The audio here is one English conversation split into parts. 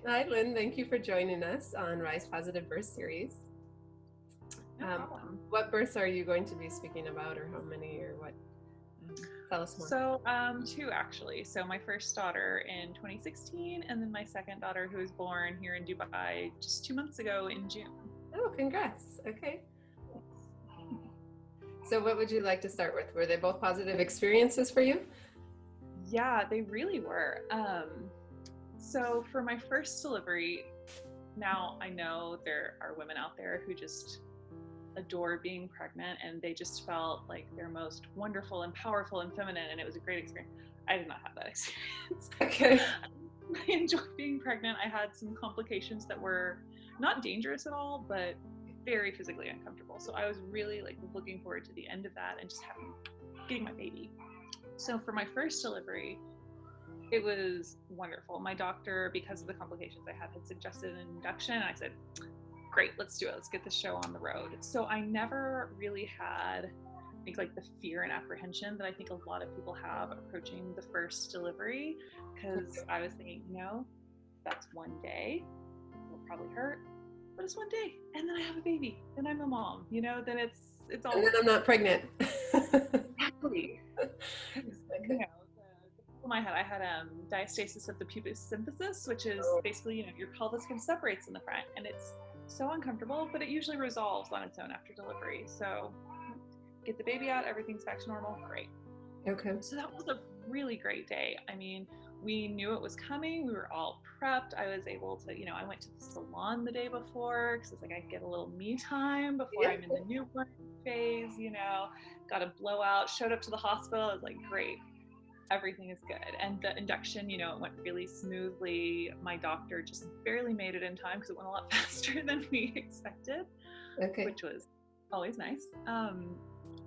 Hi, Lynn. Thank you for joining us on Rise Positive Birth Series. No problem. What births are you going to be speaking about, or how many, or what? Tell us more. So, two actually. So, my first daughter in 2016, and then my second daughter, who was born here in Dubai just 2 months ago in June. Oh, congrats. Okay. So, what would you like to start with? Were they both positive experiences for you? Yeah, they really were. So, for my first delivery, now I know there are women out there who just adore being pregnant and they just felt like their most wonderful and powerful and feminine, and it was a great experience. I did not have that experience. Okay. I enjoyed being pregnant. I had some complications that were not dangerous at all, but very physically uncomfortable. So I was really looking forward to the end of that and just getting my baby. So for my first delivery, it was wonderful. My doctor, because of the complications I had suggested an induction. I said, great, let's do it. Let's get the show on the road. So I never really had like the fear and apprehension that I think a lot of people have approaching the first delivery, because I was thinking, that's one day. It'll probably hurt, but it's one day, and then I have a baby, then I'm a mom. Then it's all And then I'm not pregnant. exactly. Because Okay. the problem I had diastasis of the pubis symphysis, which is Oh, basically your pelvis kind of separates in the front, and it's so uncomfortable, but it usually resolves on its own after delivery. So get the baby out, everything's back to normal, great. okay. So that was a really great day. I mean, we knew it was coming. We were all prepped. I was able to, I went to the salon the day before because it's like I get a little me time before Yeah. I'm in the newborn phase, got a blowout, showed up to the hospital. I was like, great, everything is good. And the induction, it went really smoothly. My doctor just barely made it in time because it went a lot faster than we expected, Okay. which was always nice.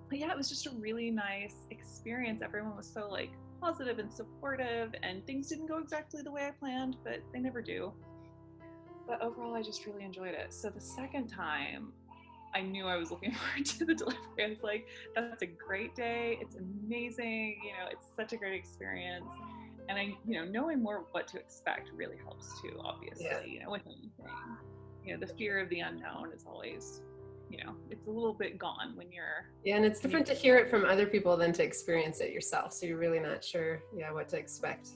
But yeah, it was just a really nice experience. Everyone was so positive and supportive, and things didn't go exactly the way I planned, but they never do. But overall, I just really enjoyed it. So the second time, I knew I was looking forward to the delivery. I was like, that's a great day. It's amazing. It's such a great experience. And knowing more what to expect really helps too, Yeah. obviously, with anything. The fear of the unknown is always, it's a little bit gone when you're. Yeah, and it's different to hear it from other people than to experience it yourself. So you're really not sure, what to expect.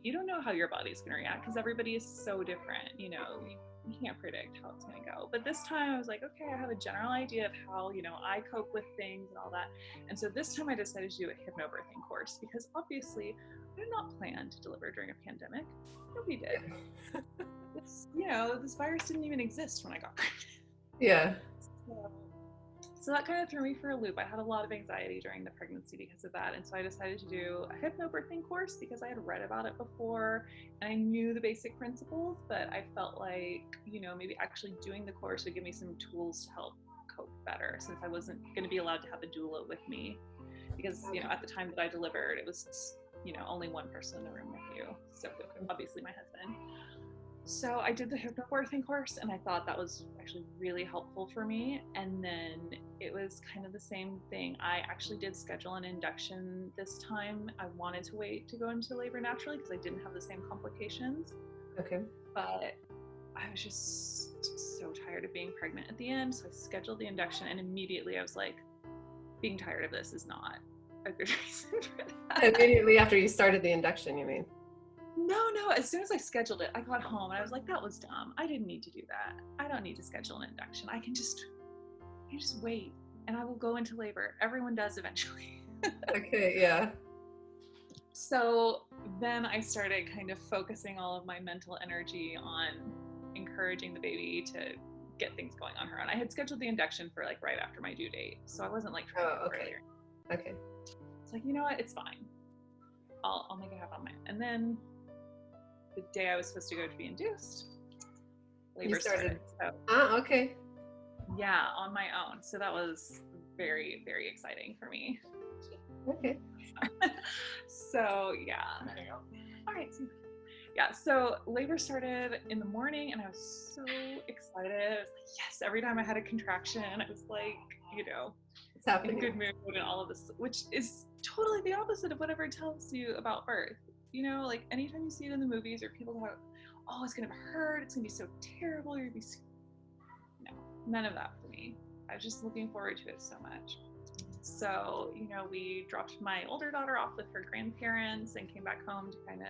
You don't know how your body's going to react because everybody is so different. You can't predict how it's going to go. But this time I was like, okay, I have a general idea of how, I cope with things and all that. And so this time I decided to do a hypnobirthing course because obviously I did not plan to deliver during a pandemic. Nobody did. This virus didn't even exist when I got pregnant. Yeah. So that kind of threw me for a loop. I had a lot of anxiety during the pregnancy because of that. And so I decided to do a hypnobirthing course because I had read about it before and I knew the basic principles, but I felt like, maybe actually doing the course would give me some tools to help cope better, since I wasn't going to be allowed to have a doula with me. Because, at the time that I delivered, it was, only one person in the room with you. So obviously my husband. So I did the hypnobirthing course and I thought that was actually really helpful for me. And then it was kind of the same thing. I actually did schedule an induction this time. I wanted to wait to go into labor naturally because I didn't have the same complications. Okay. But I was just so tired of being pregnant at the end. So I scheduled the induction and immediately I was like, being tired of this is not a good reason for that. Immediately after you started the induction, you mean? No. As soon as I scheduled it, I got home and I was like, that was dumb. I didn't need to do that. I don't need to schedule an induction. I can just wait and I will go into labor. Everyone does eventually. Okay, yeah. So then I started kind of focusing all of my mental energy on encouraging the baby to get things going on her own. I had scheduled the induction for right after my due date. So I wasn't trying to go earlier. Okay. It's like, you know what? It's fine. I'll make it happen on my own. And then the day I was supposed to go to be induced, labor started. So, Okay. yeah, on my own. So that was very, very exciting for me. Okay. So yeah. All right. Yeah. So labor started in the morning, and I was so excited. I was like, yes. Every time I had a contraction, I was like, it's happening. In good mood and all of this, which is totally the opposite of whatever it tells you about birth. Anytime you see it in the movies or people talk, oh, it's going to hurt. It's going to be so terrible. You're going to be, no, none of that for me. I was just looking forward to it so much. So, you know, we dropped my older daughter off with her grandparents and came back home to kind of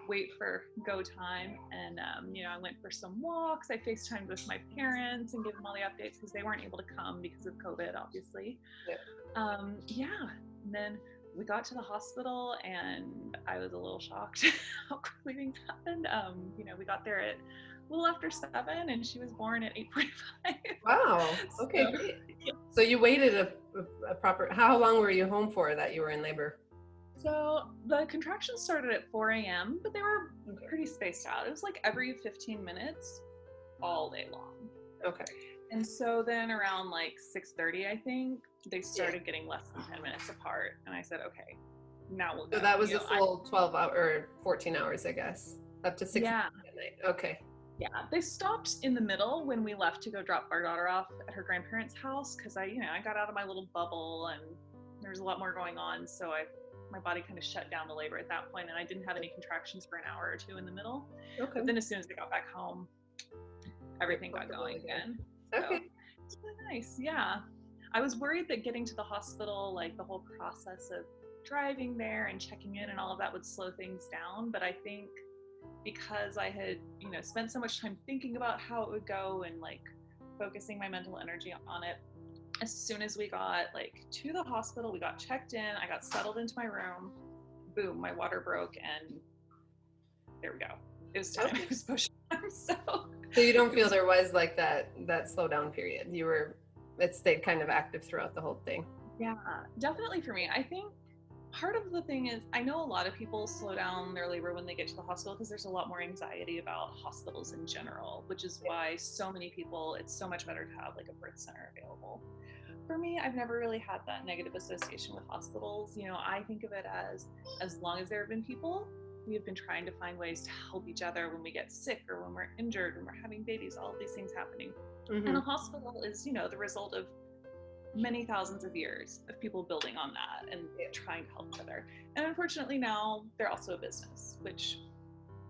wait for go time. And, you know, I went for some walks. I FaceTimed with my parents and gave them all the updates because they weren't able to come because of COVID, obviously. Yeah. And then we got to the hospital and I was a little shocked how quickly things happened. You know, we got there at a little after 7 and she was born at 8:45. Wow. Okay, So, great. yeah. So you waited a proper, how long were you home for that you were in labor? So the contractions started at 4 a.m., but they were pretty spaced out. It was like every 15 minutes all day long. Okay. And so then around like 6:30, I think, they started getting less than 10 minutes apart. And I said, okay, now we'll go. So that was You a know, full 12 hour or 14 hours, I guess, up to 6 Yeah. at night. Okay. Yeah, they stopped in the middle when we left to go drop our daughter off at her grandparents' house because I got out of my little bubble and there was a lot more going on. So my body kind of shut down the labor at that point and I didn't have any contractions for an hour or two in the middle. Okay. But then as soon as I got back home, everything got going again. Okay. So it's really nice. Yeah. I was worried that getting to the hospital, like the whole process of driving there and checking in and all of that would slow things down. But I think because I had, you know, spent so much time thinking about how it would go and like focusing my mental energy on it, as soon as we got like to the hospital, we got checked in, I got settled into my room, boom, my water broke and there we go. It was time. It was push time. So you don't feel there was like that slowdown period. It stayed kind of active throughout the whole thing. Yeah, definitely for me. I think part of the thing is I know a lot of people slow down their labor when they get to the hospital because there's a lot more anxiety about hospitals in general, which is why so many people, it's so much better to have like a birth center available. For me, I've never really had that negative association with hospitals. You know, I think of it as long as there have been people, we have been trying to find ways to help each other when we get sick or when we're injured, when we're having babies, all of these things happening. Mm-hmm. And a hospital is, you know, the result of many thousands of years of people building on that and trying to help each other. And unfortunately now they're also a business, which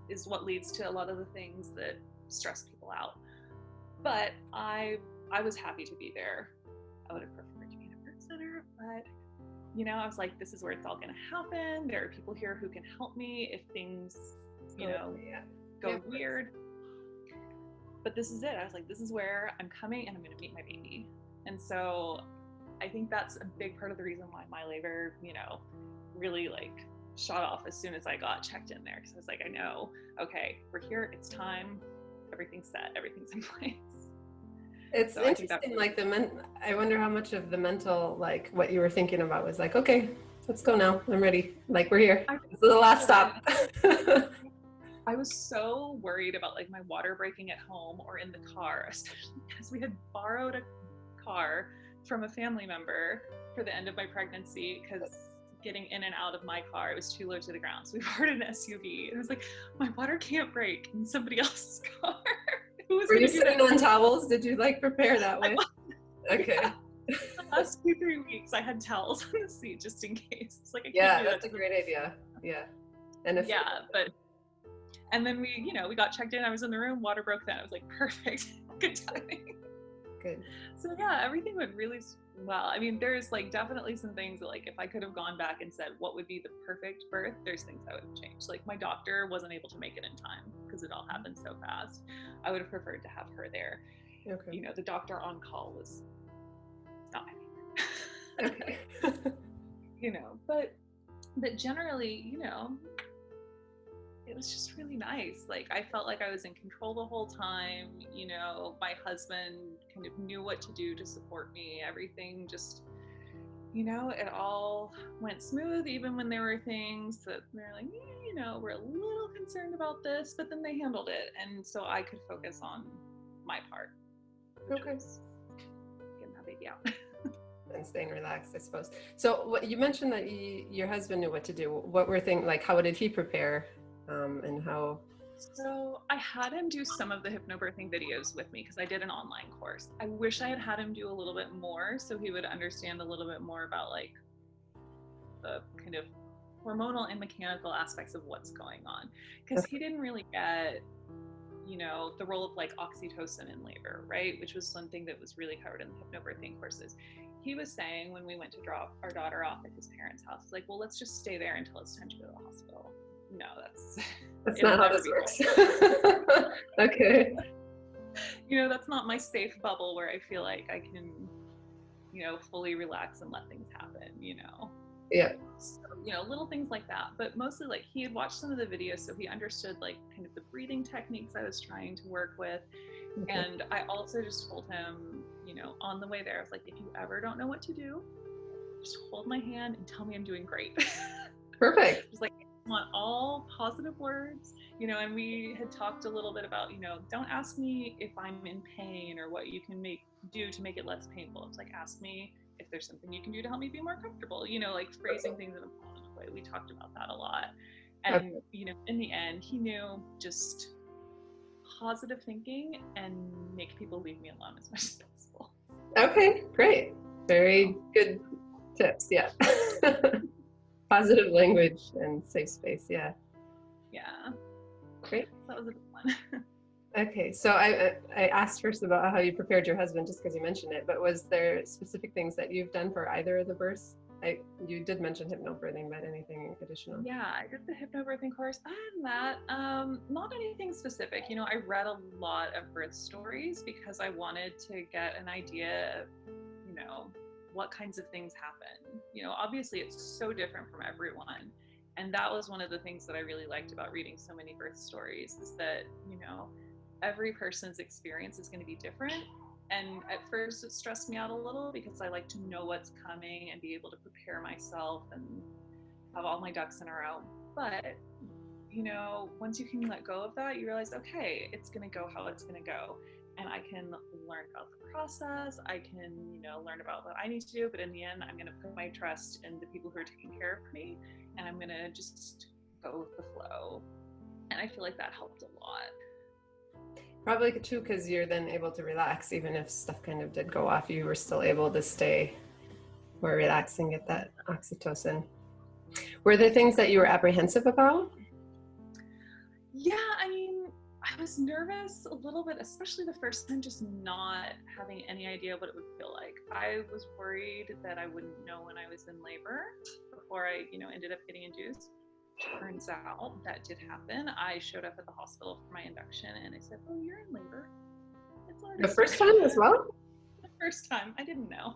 is what leads to a lot of the things that stress people out. But I was happy to be there. I would have preferred to be in a birth center, but you know, I was like, this is where it's all going to happen. There are people here who can help me if things, you know, go weird. But this is it. I was like, this is where I'm coming and I'm going to meet my baby. And so I think that's a big part of the reason why my labor, you know, really like shot off as soon as I got checked in there. Because I was like, I know, okay, we're here. It's time. Everything's set. Everything's in place. It's so interesting, like I wonder how much of the mental, like what you were thinking about was like, okay, let's go now. I'm ready. Like we're here. This is the last stop. I was so worried about like my water breaking at home or in the car, especially because we had borrowed a car from a family member for the end of my pregnancy because getting in and out of my car, it was too low to the ground. So we borrowed an SUV. It was like, my water can't break in somebody else's car. Were you sitting on towels? Did you like prepare that way? Okay. Yeah. The last 2-3 weeks, I had towels on the seat just in case. It's like, that's a great idea. Yeah. And and then we got checked in. I was in the room. Water broke then. I was like, perfect. Good timing. Good. So yeah, everything went really well. I mean, there's like definitely some things that, like, if I could have gone back and said what would be the perfect birth, there's things I would have changed. Like my doctor wasn't able to make it in time because it all happened so fast. I would have preferred to have her there. Okay. You know, the doctor on call was not my favorite. Okay. You know, but generally, you know, it was just really nice. Like I felt like I was in control the whole time. You know, my husband kind of knew what to do to support me. Everything just, you know, it all went smooth, even when there were things that they're like, you know, we're a little concerned about this, but then they handled it. And so I could focus on my part. Okay. Getting that baby out. And staying relaxed, I suppose. So what you mentioned that your husband knew what to do. What were things like, how did he prepare? And how? So I had him do some of the hypnobirthing videos with me because I did an online course. I wish I had him do a little bit more so he would understand a little bit more about like the kind of hormonal and mechanical aspects of what's going on, because he didn't really get, you know, the role of like oxytocin in labor, right? Which was one thing that was really covered in the hypnobirthing courses. He was saying when we went to drop our daughter off at his parents' house, like, well, let's just stay there until it's time to go to the hospital. No, that's not how this works. Okay. You know, that's not my safe bubble where I feel like I can, you know, fully relax and let things happen, you know? Yeah. So, you know, little things like that, but mostly like he had watched some of the videos, so he understood like kind of the breathing techniques I was trying to work with. Okay. And I also just told him, you know, on the way there, I was like, if you ever don't know what to do, just hold my hand and tell me I'm doing great. Perfect. Just like, I want all positive words, you know, and we had talked a little bit about, you know, don't ask me if I'm in pain or what you can do to make it less painful. It's like, ask me if there's something you can do to help me be more comfortable, you know, like phrasing things in a positive way. We talked about that a lot. And, you know, in the end, he knew just positive thinking and make people leave me alone as much as possible. Okay, great. Very good tips. Yeah. Positive language and safe space. Yeah. Yeah. Great. That was a good one. Okay, so I asked first about how you prepared your husband just because you mentioned it, but was there specific things that you've done for either of the births? You did mention hypnobirthing, but anything additional? Yeah, I did the hypnobirthing course. Other than that, not anything specific. You know, I read a lot of birth stories because I wanted to get an idea of, you know, what kinds of things happen. You know, obviously it's so different from everyone. And that was one of the things that I really liked about reading so many birth stories, is that, you know, every person's experience is going to be different. And at first it stressed me out a little because I like to know what's coming and be able to prepare myself and have all my ducks in a row. But, you know, once you can let go of that, you realize, okay, it's going to go how it's going to go. And I can learn about the process. I can, you know, learn about what I need to do. But in the end, I'm going to put my trust in the people who are taking care of me. And I'm going to just go with the flow. And I feel like that helped a lot. Probably too, because you're then able to relax. Even if stuff kind of did go off, you were still able to stay more relaxed and get that oxytocin. Were there things that you were apprehensive about? Yeah, I mean, I was nervous a little bit, especially the first time, just not having any idea what it would feel like. I was worried that I wouldn't know when I was in labor before I, you know, ended up getting induced. Turns out that did happen. I showed up at the hospital for my induction and they said, oh, you're in labor. It's already the first time as well? The first time. I didn't know.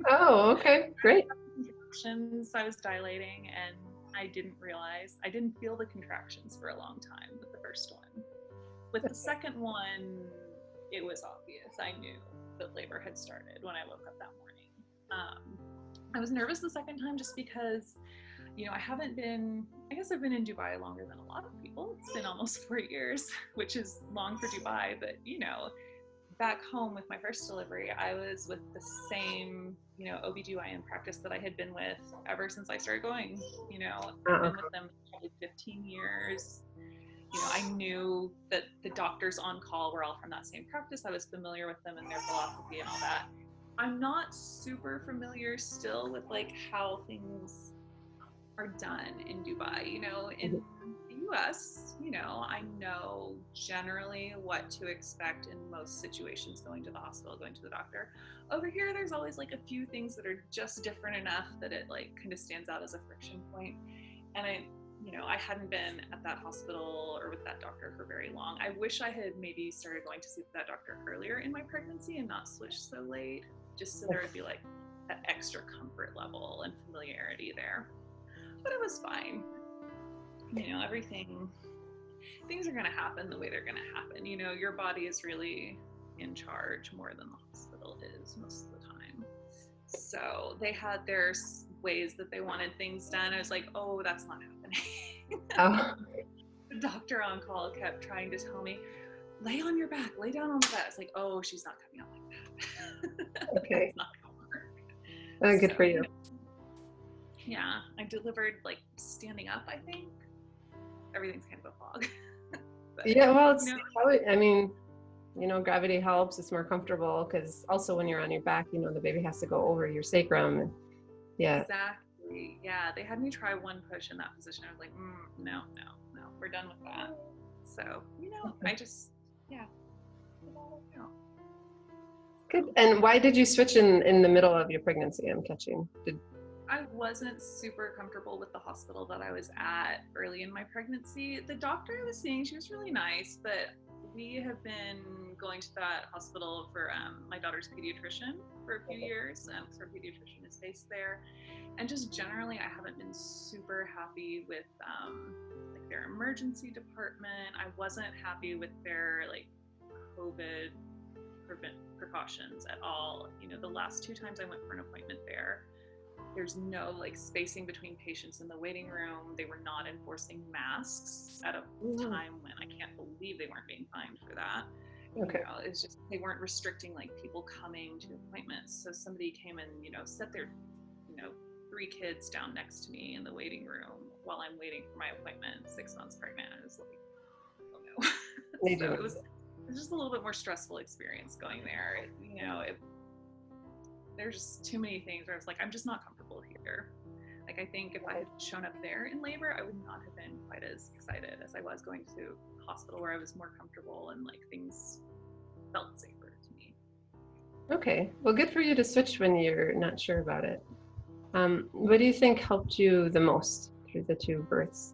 Oh, okay, great. Contractions, I was dilating and I didn't realize, I didn't feel the contractions for a long time with the first one. With the second one, it was obvious. I knew that labor had started when I woke up that morning. I was nervous the second time just because, you know, I've been in Dubai longer than a lot of people. It's been almost 4 years, which is long for Dubai, but, you know, back home with my first delivery, I was with the same, you know, OBGYN practice that I had been with ever since I started going. You know, I've been with them for probably 15 years. You know, I knew that the doctors on call were all from that same practice. I was familiar with them and their philosophy and all that. I'm not super familiar still with like how things are done in Dubai. You know, in the US, you know, I know generally what to expect in most situations, going to the hospital, going to the doctor. Over here, there's always like a few things that are just different enough that it like kind of stands out as a friction point. And I hadn't been at that hospital or with that doctor for very long. I wish I had maybe started going to see that doctor earlier in my pregnancy and not switched so late, just so there would be like that extra comfort level and familiarity there. But it was fine. You know, things are going to happen the way they're going to happen. You know, your body is really in charge more than the hospital is most of the time. So they had their ways that they wanted things done. I was like, oh, that's not happening. Oh. The doctor on call kept trying to tell me, lay on your back, lay down on the bed. It's like, oh, she's not coming out like that. Okay. That's not going to work. Oh, good for you. Yeah, I delivered like standing up, I think. Everything's kind of a fog. But, yeah, well, it's probably, I mean, you know, gravity helps. It's more comfortable because also when you're on your back, you know, the baby has to go over your sacrum. Yeah. Exactly. Yeah, they had me try one push in that position. I was like, no, we're done with that. So, I just, yeah, it all worked out. Good. And why did you switch in the middle of your pregnancy? I'm catching. I wasn't super comfortable with the hospital that I was at early in my pregnancy. The doctor I was seeing, she was really nice, but we have been going to that hospital for my daughter's pediatrician for a few years, because our pediatrician is based there. And just generally, I haven't been super happy with like their emergency department. I wasn't happy with their like COVID precautions at all. The last 2 times I went for an appointment there's no like spacing between patients in the waiting room. They were not enforcing masks at a time when I can't believe they weren't being fined for that. Okay. It's just they weren't restricting like people coming to appointments. So somebody came and set their 3 kids down next to me in the waiting room while I'm waiting for my appointment, 6 months pregnant. I was like, oh no. So it was just a little bit more stressful experience going there. There's just too many things where I was like, I'm just not comfortable here. Like, I think if I had shown up there in labor, I would not have been quite as excited as I was going to a hospital where I was more comfortable and like things felt safer to me. Okay. Well, good for you to switch when you're not sure about it. What do you think helped you the most through the 2 births?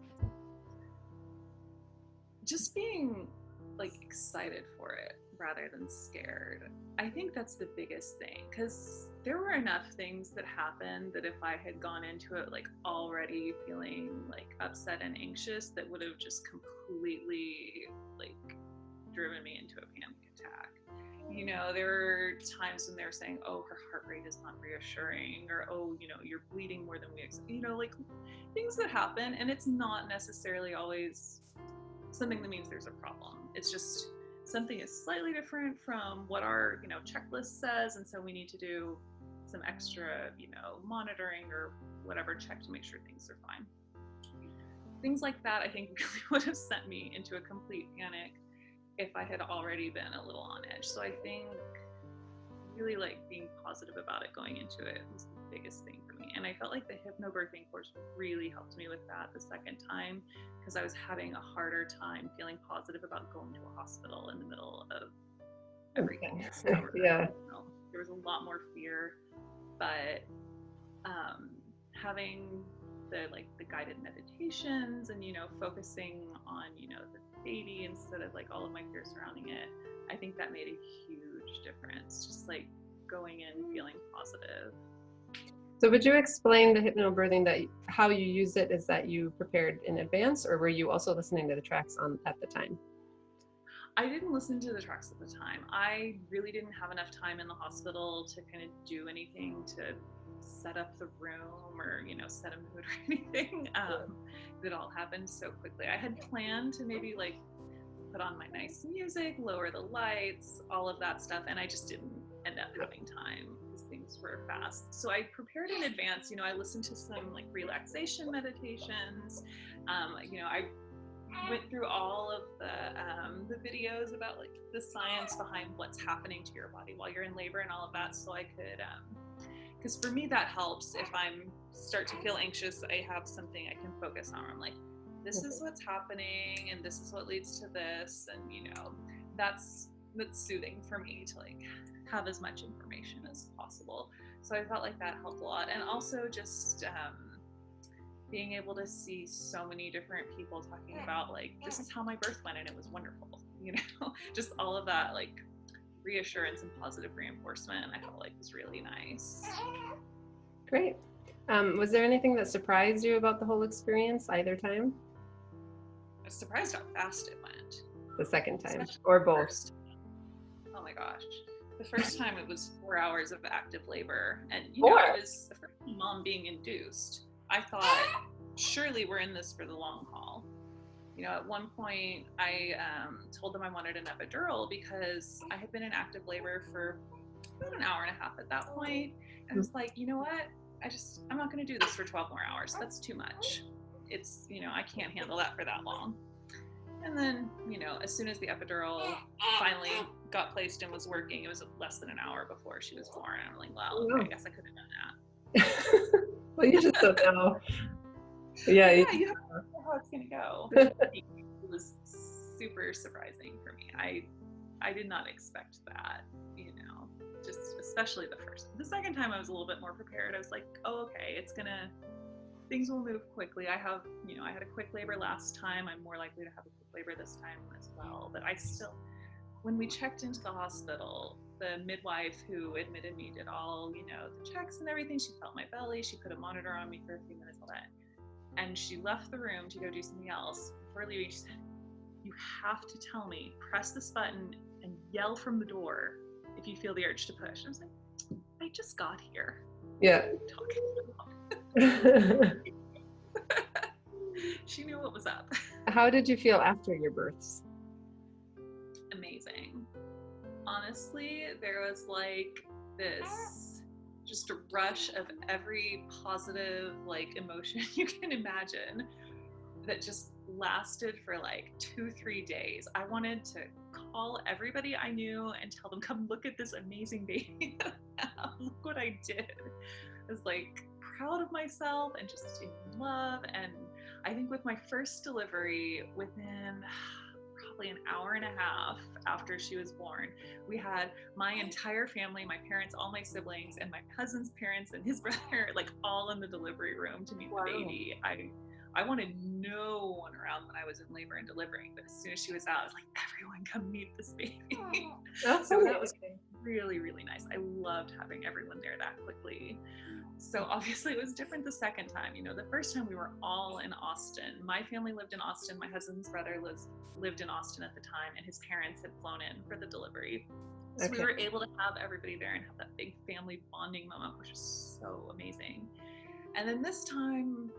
Just being like excited for it rather than scared. I think that's the biggest thing, because there were enough things that happened that if I had gone into it like already feeling like upset and anxious, that would have just completely like driven me into a panic attack. There were times when they were saying, oh, her heart rate is not reassuring, or oh, you're bleeding more than we expect, like things that happen, and it's not necessarily always something that means there's a problem. It's just something is slightly different from what our checklist says, and so we need to do some extra monitoring or whatever check to make sure things are fine. Things like that I think really would have sent me into a complete panic if I had already been a little on edge. So I think really like being positive about it going into it was the biggest thing for me. And I felt like the hypnobirthing course really helped me with that the second time, because I was having a harder time feeling positive about going to a hospital in the middle of everything. Yeah. There was a lot more fear, but having the guided meditations and focusing on the baby instead of like all of my fear surrounding it, I think that made a huge difference. Just like going in feeling positive. So would you explain the hypnobirthing, that how you use it is that you prepared in advance, or were you also listening to the tracks at the time? I didn't listen to the tracks at the time. I really didn't have enough time in the hospital to kind of do anything to set up the room or set a mood or anything. It all happened so quickly. I had planned to maybe like put on my nice music, lower the lights, all of that stuff, and I just didn't end up having time because things were fast. So I prepared in advance. I listened to some like relaxation meditations. I went through all of the videos about like the science behind what's happening to your body while you're in labor and all of that, so I could because for me that helps. If I'm start to feel anxious, I have something I can focus on. I'm like, this is what's happening and this is what leads to this, and that's soothing for me to like have as much information as possible. So I felt like that helped a lot. And also just being able to see so many different people talking about like, this is how my birth went and it was wonderful, just all of that like reassurance and positive reinforcement, I felt like was really nice. Great. Was there anything that surprised you about the whole experience either time? I was surprised how fast it went. The second time, or both? Oh my gosh. The first time it was 4 hours of active labor, and I was the first mom being induced. I thought, surely we're in this for the long haul. At one point I told them I wanted an epidural because I had been in active labor for about an hour and a half at that point. And I was like, you know what? I'm not going to do this for 12 more hours. That's too much. It's, I can't handle that for that long. And then, as soon as the epidural finally got placed and was working, it was less than an hour before she was born. And I'm like, well, okay, I guess I could have done that. Well, you just don't know. Yeah. Yeah, you have to know how it's going to go. It was super surprising for me. I did not expect that, just especially the second time I was a little bit more prepared. I was like, oh, okay, things will move quickly. I had a quick labor last time. I'm more likely to have a quick labor this time as well. But when we checked into the hospital, the midwife who admitted me did all, the checks and everything. She felt my belly. She put a monitor on me for a few minutes, all that. And she left the room to go do something else. Before leaving, she said, you have to tell me, press this button and yell from the door if you feel the urge to push. I was like, I just got here. Yeah. She knew what was up. How did you feel after your births? Amazing. Honestly, there was like this just a rush of every positive emotion you can imagine that just lasted for 2-3 days. I wanted to call everybody I knew and tell them, come look at this amazing baby that I have. Look what I did. I was proud of myself and just in love. And I think with my first delivery, within probably an hour and a half after she was born, we had my entire family, my parents, all my siblings, and my cousin's parents and his brother, all in the delivery room to meet the baby. I wanted no one around when I was in labor and delivering, but as soon as she was out, I was like, everyone come meet this baby. So that was really, really nice. I loved having everyone there that quickly. So obviously it was different the second time. The first time we were all in Austin. My family lived in Austin. My husband's brother lived in Austin at the time, and his parents had flown in for the delivery. So we were able to have everybody there and have that big family bonding moment, which was so amazing. And then this time,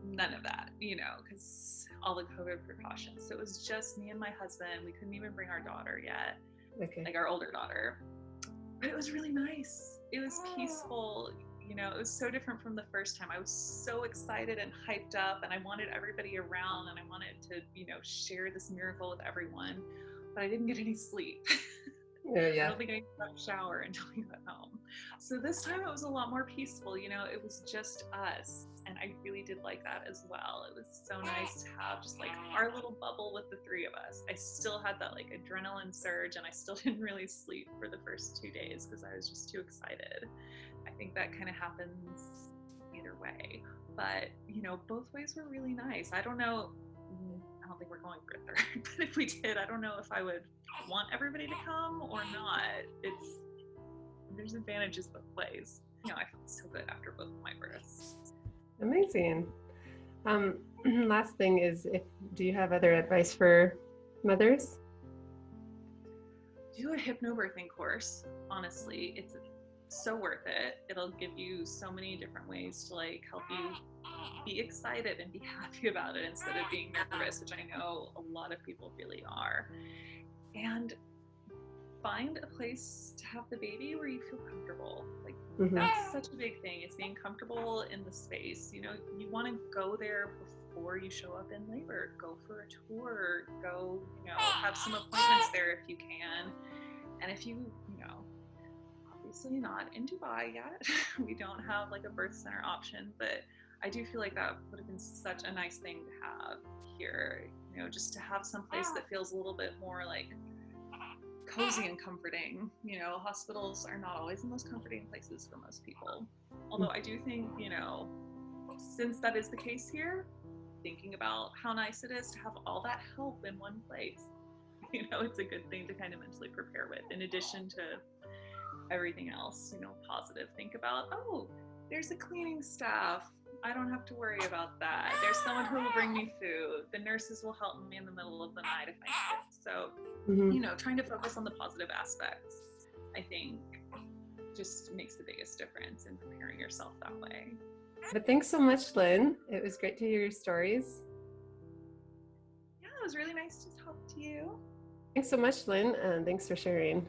none of that, because all the COVID precautions. So it was just me and my husband. We couldn't even bring our daughter yet, our older daughter. But it was really nice. It was peaceful. It was so different from the first time. I was so excited and hyped up, and I wanted everybody around, and I wanted to, share this miracle with everyone. But I didn't get any sleep. Yeah. I don't think I got a shower until we got home. So this time it was a lot more peaceful. It was just us. And I really did like that as well. It was so nice to have just our little bubble with the three of us. I still had that adrenaline surge, and I still didn't really sleep for the first 2 days because I was just too excited. I think that kind of happens either way. But, both ways were really nice. I don't think we're going for a third, but if we did, I don't know if I would want everybody to come or not. There's advantages both ways. I felt so good after both of my births. Amazing. Last thing is, do you have other advice for mothers? Do a hypnobirthing course. Honestly, it's so worth it. It'll give you so many different ways to help you be excited and be happy about it instead of being nervous, which I know a lot of people really are. And find a place to have the baby where you feel comfortable. That's such a big thing. It's being comfortable in the space. You want to go there before you show up in labor. Go for a tour. Go, have some appointments there if you can. And if you, obviously not in Dubai yet. We don't have a birth center option, but I do feel that would have been such a nice thing to have here, just to have some place that feels a little bit more cozy and comforting. Hospitals are not always the most comforting places for most people. Although I do think, since that is the case here, thinking about how nice it is to have all that help in one place, it's a good thing to kind of mentally prepare with, in addition to everything else, positive. Think about, oh, there's a cleaning staff. I don't have to worry about that. There's someone who will bring me food. The nurses will help me in the middle of the night if I need it. So, trying to focus on the positive aspects, I think, just makes the biggest difference in preparing yourself that way. But thanks so much, Lynn. It was great to hear your stories. Yeah, it was really nice to talk to you. Thanks so much, Lynn, and thanks for sharing.